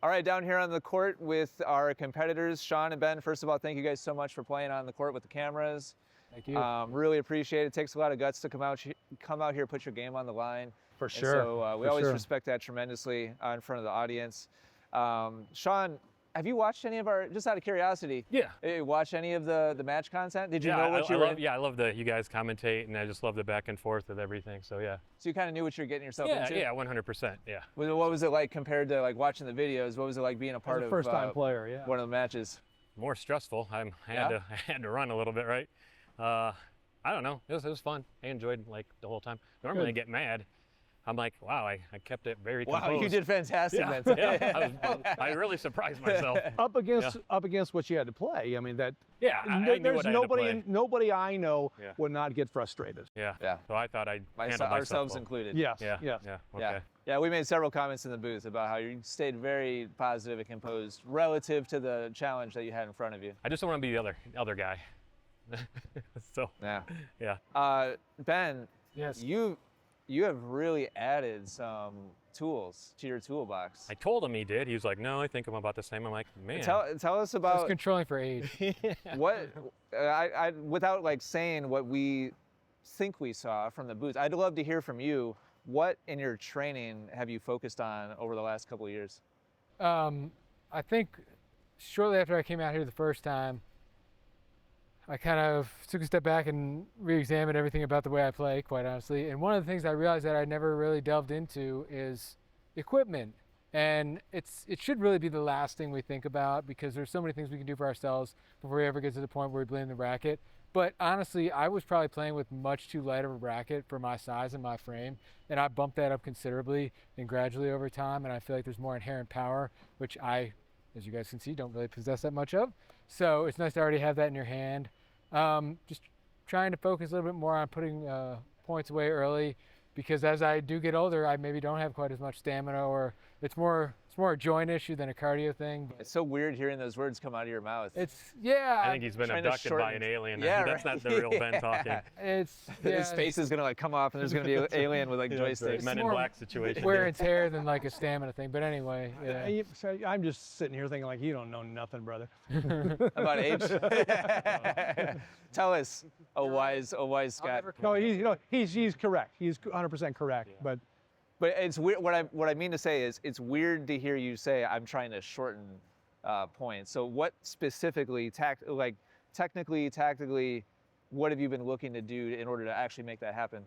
All right, down here on the court with our competitors, Sean and Ben. First of all, thank you guys so much for playing on the court with the cameras. Thank you. Really appreciate it. It takes a lot of guts to come out here, put your game on the line. For sure. And so we always respect that tremendously in front of the audience. Sean, have you watched any of our, just out of curiosity? Yeah. Watch any of the match content? Did you know what you were in? Yeah, I love you guys commentate, and I just love the back and forth with everything. So yeah. So you kind of knew what you're getting yourself into? Yeah, 100%. Yeah. What was it like compared to like watching the videos? What was it like being a part of first-time player? Yeah. One of the matches? More stressful. I had to run a little bit, right? I don't know. It was fun. I enjoyed like the whole time. Normally I get mad. I'm like, wow, I kept it very composed. Wow, you did fantastic. Yeah, yeah. I really surprised myself. Up against what you had to play. I mean that. Yeah, I knew what I had to play. Nobody I know would not get frustrated. Yeah. So I thought I'd handle ourselves myself included. Yes. Yeah. Yes. Yeah. Okay. Yeah, we made several comments in the booth about how you stayed very positive and composed relative to the challenge that you had in front of you. I just don't want to be the other guy. So. Yeah. Ben. Yes. You have really added some tools to your toolbox. I told him he did. He was like, no, I think I'm about the same. I'm like, man. Tell us about. It's controlling for age. What, I without like saying what we think we saw from the booth, I'd love to hear from you. What in your training have you focused on over the last couple of years? I think shortly after I came out here the first time, I kind of took a step back and re-examined everything about the way I play, quite honestly. And one of the things I realized that I never really delved into is equipment. And it should really be the last thing we think about, because there's so many things we can do for ourselves before we ever get to the point where we blame the racket. But honestly, I was probably playing with much too light of a racket for my size and my frame. And I bumped that up considerably and gradually over time. And I feel like there's more inherent power, which I, as you guys can see, don't really possess that much of. So it's nice to already have that in your hand. Just trying to focus a little bit more on putting points away early, because as I do get older, I maybe don't have quite as much stamina, or it's more a joint issue than a cardio thing. It's so weird hearing those words come out of your mouth. I think he's been abducted by an alien. Yeah, that's not the real Ben talking. His face is gonna like come off, and there's gonna be an alien with like joysticks. Men in Black situation. Wear and tear than like a stamina thing. But anyway, I'm just sitting here thinking like, you don't know nothing, brother. About age. Tell us, a wise Scott. No, he's correct. He's 100% correct. Yeah. But it's weird. What I mean to say is, it's weird to hear you say I'm trying to shorten points. So what specifically, technically, tactically, what have you been looking to do in order to actually make that happen?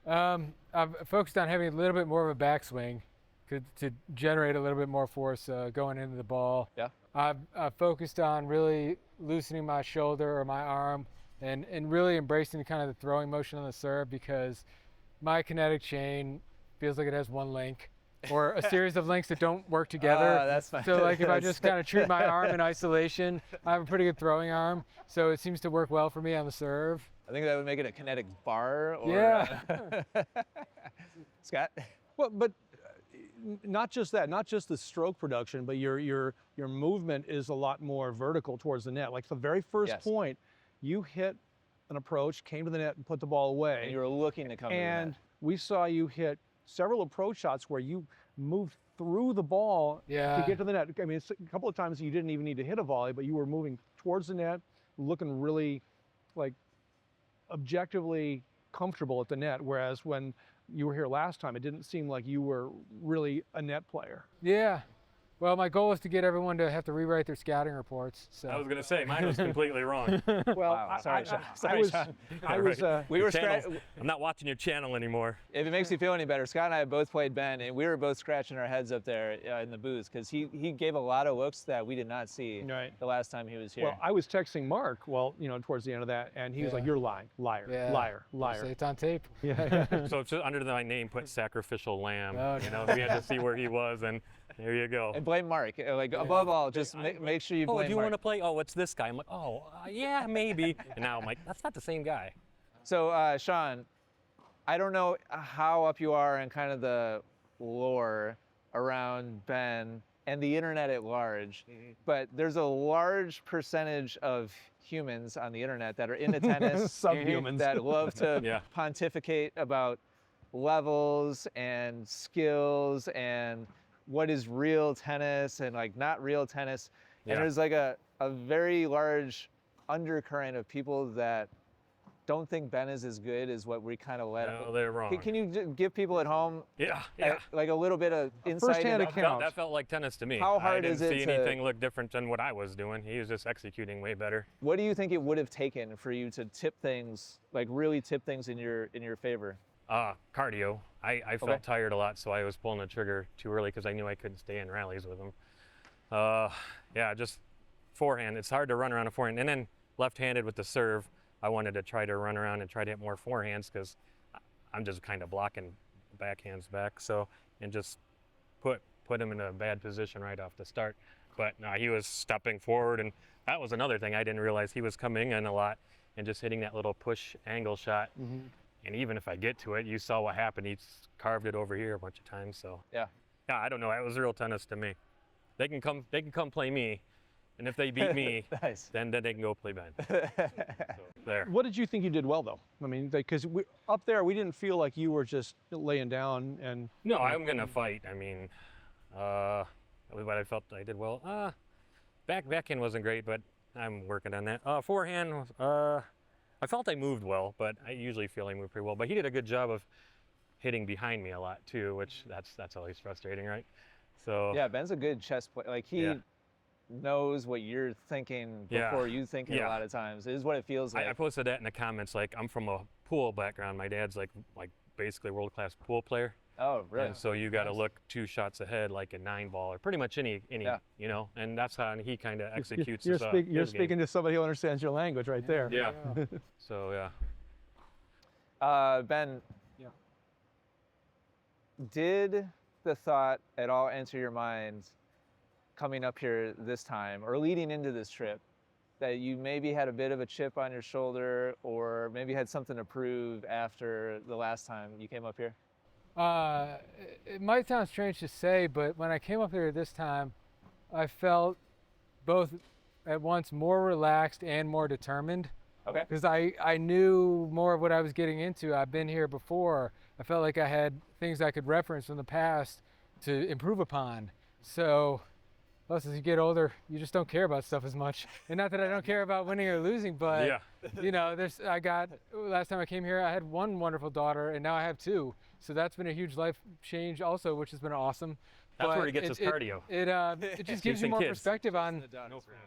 I've focused on having a little bit more of a backswing to generate a little bit more force going into the ball. Yeah. I've focused on really loosening my shoulder or my arm and really embracing kind of the throwing motion on the serve, because my kinetic chain feels like it has one link or a series of links that don't work together. That's fine. So like if I just kind of treat my arm in isolation, I have a pretty good throwing arm. So it seems to work well for me on the serve. I think that would make it a kinetic bar. Or, yeah. Scott? Well, but not just that, not just the stroke production, but your movement is a lot more vertical towards the net. Like the very first point, you hit an approach, came to the net and put the ball away. And you were looking to come to the net. And we saw you hit several approach shots where you moved through the ball to get to the net. I mean, a couple of times you didn't even need to hit a volley, but you were moving towards the net, looking really like objectively comfortable at the net. Whereas when you were here last time, it didn't seem like you were really a net player. Yeah. Well, my goal is to get everyone to have to rewrite their scouting reports. So. I was going to say, mine was completely wrong. Well, wow. Sorry, Sean. We were I'm not watching your channel anymore. If it makes you feel any better, Scott and I both played Ben, and we were both scratching our heads up there in the booth, because he gave a lot of looks that we did not see the last time he was here. Well, I was texting Mark, towards the end of that, and he was like, "You're lying, liar, liar, liar." Say it's on tape. Yeah. So it's just under my name, put sacrificial lamb. We had to see where he was, and there you go. And blame Mark. Above all, just make sure you blame Mark. Do you want to play? Oh, it's this guy. I'm like, yeah, maybe. And now I'm like, that's not the same guy. So, Sean, I don't know how up you are in kind of the lore around Ben and the internet at large, but there's a large percentage of humans on the internet that are into tennis, subhumans, that love to pontificate about levels and skills and what is real tennis and like not real tennis. And Yeah. there's like a very large undercurrent of people that don't think Ben is as good as what we kind of let. No, they're wrong. Can you give people at home Yeah. like a little bit of insight? First-hand into account. That felt like tennis to me. How hard I is didn't it see to- anything look different than what I was doing. He was just executing way better. What do you think it would have taken for you to tip things, like really tip things in your favor? Cardio. I felt tired a lot, so I was pulling the trigger too early because I knew I couldn't stay in rallies with him. Yeah, just forehand. It's hard to run around a forehand. And then left-handed with the serve, I wanted to try to run around and try to hit more forehands because I'm just kind of blocking backhands back. So, and just put him in a bad position right off the start. But no, he was stepping forward, and that was another thing. I didn't realize he was coming in a lot and just hitting that little push angle shot. And even if I get to it, you saw what happened. He carved it over here a bunch of times. So Yeah. yeah, I don't know. It was real tennis to me. They can come play me, and if they beat me, Nice. then they can go play Ben. So, there. What did you think you did well, though? I mean, because up there, we didn't feel like you were just laying down and. No, I'm gonna fight. I mean, what I felt I did well. Backhand wasn't great, but I'm working on that. Forehand, I felt I moved well, but I usually feel I moved pretty well. But he did a good job of hitting behind me a lot too, which that's always frustrating, right? So Yeah, Ben's a good chess player. Like he knows what you're thinking before you think it a lot of times. It is what it feels like. I posted that in the comments. Like, I'm from a pool background. My dad's like basically a world-class pool player. Oh, really? And so you got to look 2 shots ahead, like a 9-ball or pretty much any you know. And that's how he kind of executes. You're his speaking game. to somebody who understands your language right there. Yeah. So yeah. Ben. Yeah. Did the thought at all enter your mind coming up here this time or leading into this trip that you maybe had a bit of a chip on your shoulder or maybe had something to prove after the last time you came up here? It might sound strange to say, but when I came up here this time, I felt both at once more relaxed and more determined. Okay. Because I knew more of what I was getting into. I've been here before. I felt like I had things I could reference from the past to improve upon. So, plus as you get older, you just don't care about stuff as much. And not that I don't care about winning or losing, but you know, last time I came here, I had 1 wonderful daughter, and now I have 2. So that's been a huge life change also, which has been awesome. That's But where he gets his cardio. It just gives you more kids. perspective on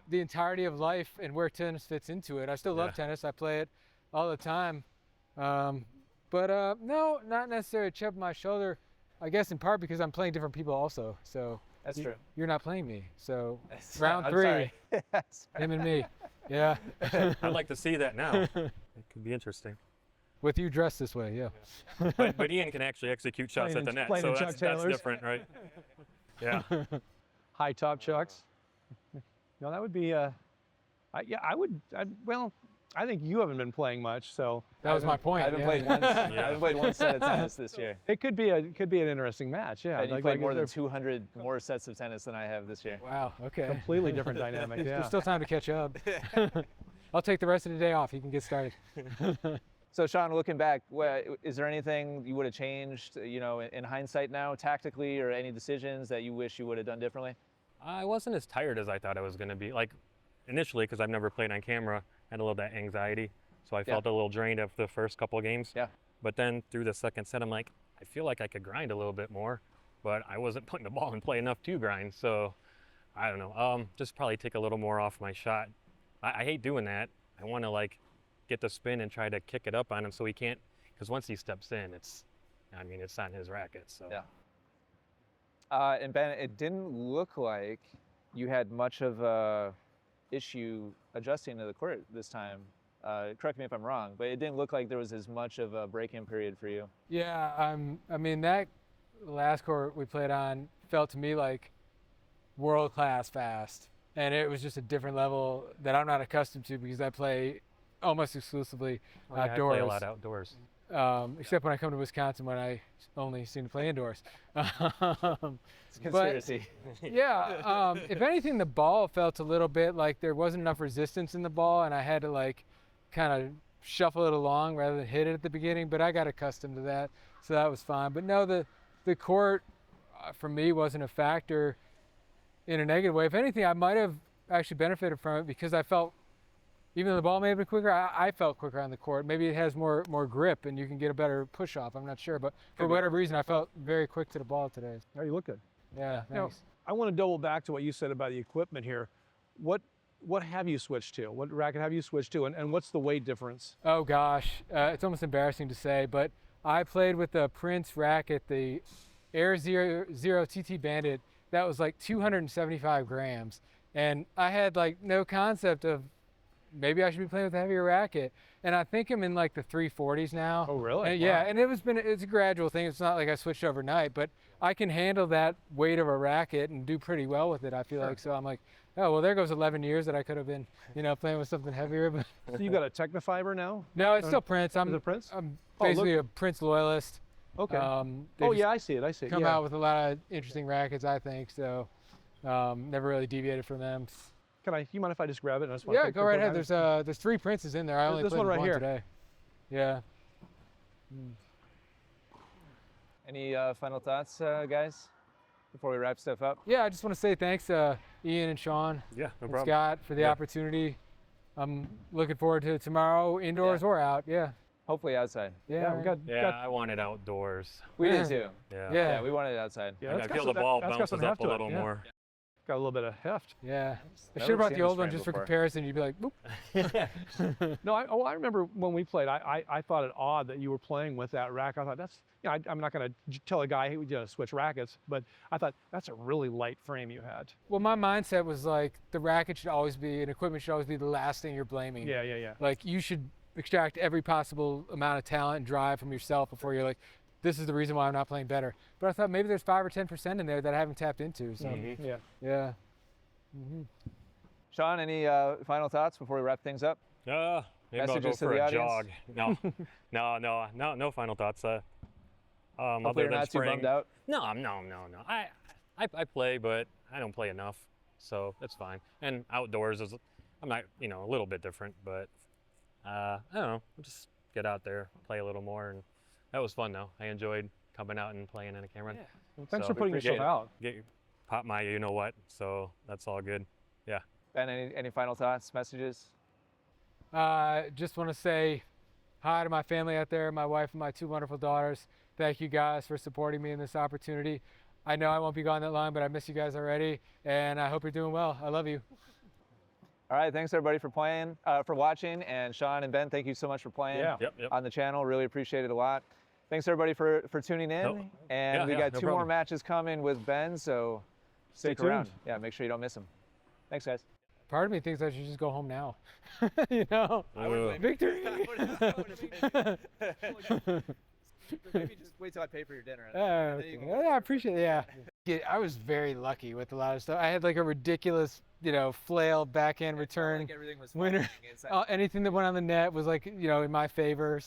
the entirety of life and where tennis fits into it. I still love tennis. I play it all the time. But no, not necessarily a chip on my shoulder. I guess in part because I'm playing different people also. So That's true. You're not playing me. So I'm round 3, sorry. him and me. Yeah. I'd like to see that now. It could be interesting. With you dressed this way, yeah. But Ian can actually execute shots Playing at the in- net, playing so in Chuck that's Taylors. different, right? Yeah. High top chucks. No, that would be. I think you haven't been playing much, so That was my point. I haven't yeah. played one. I haven't played one set of tennis this year. it could be an interesting match. Yeah, And you played more than they're 200 more sets of tennis than I have this year. Wow, okay. completely different dynamic. Yeah. There's still time to catch up. I'll take the rest of the day off. You can get started. So Sean, looking back, is there anything you would have changed, you know, in hindsight now, tactically, or any decisions that you wish you would have done differently? I wasn't as tired as I thought I was going to be. Like, initially, because I've never played on camera, I had a little bit of anxiety. So I felt a little drained after the first couple of games. Yeah. But then through the second set, I'm like, I feel like I could grind a little bit more, but I wasn't putting the ball in play enough to grind. So I don't know. Just probably take a little more off my shot. I hate doing that. I want to like get the spin and try to kick it up on him so he can't, because once he steps in, it's on his racket. So. Yeah. And Ben, it didn't look like you had much of a issue adjusting to the court this time. Correct me if I'm wrong, but it didn't look like there was as much of a break-in period for you. Yeah, I mean, that last court we played on felt to me like world-class fast. And it was just a different level that I'm not accustomed to because I play almost exclusively outdoors. I play a lot outdoors. Except when I come to Wisconsin when I only seem to play indoors. It's a conspiracy. If anything, the ball felt a little bit like there wasn't enough resistance in the ball and I had to like kind of shuffle it along rather than hit it at the beginning, but I got accustomed to that, so that was fine. But no, the court, for me wasn't a factor in a negative way. If anything, I might have actually benefited from it because I felt, even though the ball may have been quicker, I felt quicker on the court. Maybe it has more grip and you can get a better push off. I'm not sure, but for whatever reason, I felt very quick to the ball today. Oh, you look good. Yeah, thanks. Now, I want to double back to what you said about the equipment here. What have you switched to? What racket have you switched to, and what's the weight difference? Oh gosh, it's almost embarrassing to say, but I played with the Prince racket, the Air Zero TT Bandit. That was like 275 grams, and I had like no concept of maybe I should be playing with a heavier racket. And I think I'm in like the 340s now. Oh really? And yeah, and it's a gradual thing. It's not like I switched overnight, but I can handle that weight of a racket and do pretty well with it, I feel like. So I'm like, oh, well, there goes 11 years that I could have been, playing with something heavier. But so you got a Technofiber now? No, it's still Prince. Is it Prince? I'm basically a Prince loyalist. Okay. They yeah, I see it. come out with a lot of interesting rackets, I think. So never really deviated from them. You mind if I just grab it? Yeah, go right ahead. There's 3 Princes in there. I only played one right one here today. Yeah. Any final thoughts, guys, before we wrap stuff up? Yeah, I just want to say thanks, Ian and Sean. Yeah, no and problem. Scott, for the opportunity. I'm looking forward to tomorrow, indoors or out. Yeah. Hopefully outside. Yeah. I want it outdoors. We did too. Yeah. Yeah, we wanted it outside. Yeah, I feel the ball that's got bounces some up heft a to it, little yeah. more. Got a little bit of heft. Yeah. I Never should have brought seen the this old one frame just for before. comparison. You'd be like, boop. No, I remember when we played, I thought it odd that you were playing with that rack. I thought that's, I'm not going to tell a guy, hey, switch rackets, but I thought that's a really light frame you had. Well, my mindset was like the racket should always be, and equipment should always be the last thing you're blaming. Yeah. Like you should extract every possible amount of talent and drive from yourself before you're like, this is the reason why I'm not playing better. But I thought maybe there's 5 or 10% in there that I haven't tapped into. So yeah. Sean, any final thoughts before we wrap things up? Maybe I'll go Messages to for the a audience? jog. No final thoughts. Hopefully Other you're than not too spring. bummed out. No. I play, but I don't play enough, so that's fine. And outdoors is, I'm not, a little bit different, but I don't know. I'll just get out there, play a little more, and that was fun though. I enjoyed coming out and playing in a camera. Yeah. Well, thanks So, for putting yourself out. Pop my what, so that's all good. Yeah. Ben, any final thoughts, messages? Just want to say hi to my family out there, my wife and my 2 wonderful daughters. Thank you guys for supporting me in this opportunity. I know I won't be gone that long, but I miss you guys already, and I hope you're doing well. I love you. All right, thanks everybody for watching, and Sean and Ben, thank you so much for playing Yep. on the channel. Really appreciate it a lot. Thanks everybody for tuning in, and we got 2 more matches coming with Ben, so stick around. tuned. Yeah, make sure you don't miss them. Thanks, guys. Part of me thinks I should just go home now. Victory! Maybe just wait till I pay for your dinner. Yeah, I appreciate it. Yeah, I was very lucky with a lot of stuff. I had like a ridiculous, flail backhand return. Like everything was winner. Anything that went on the net was like, in my favor.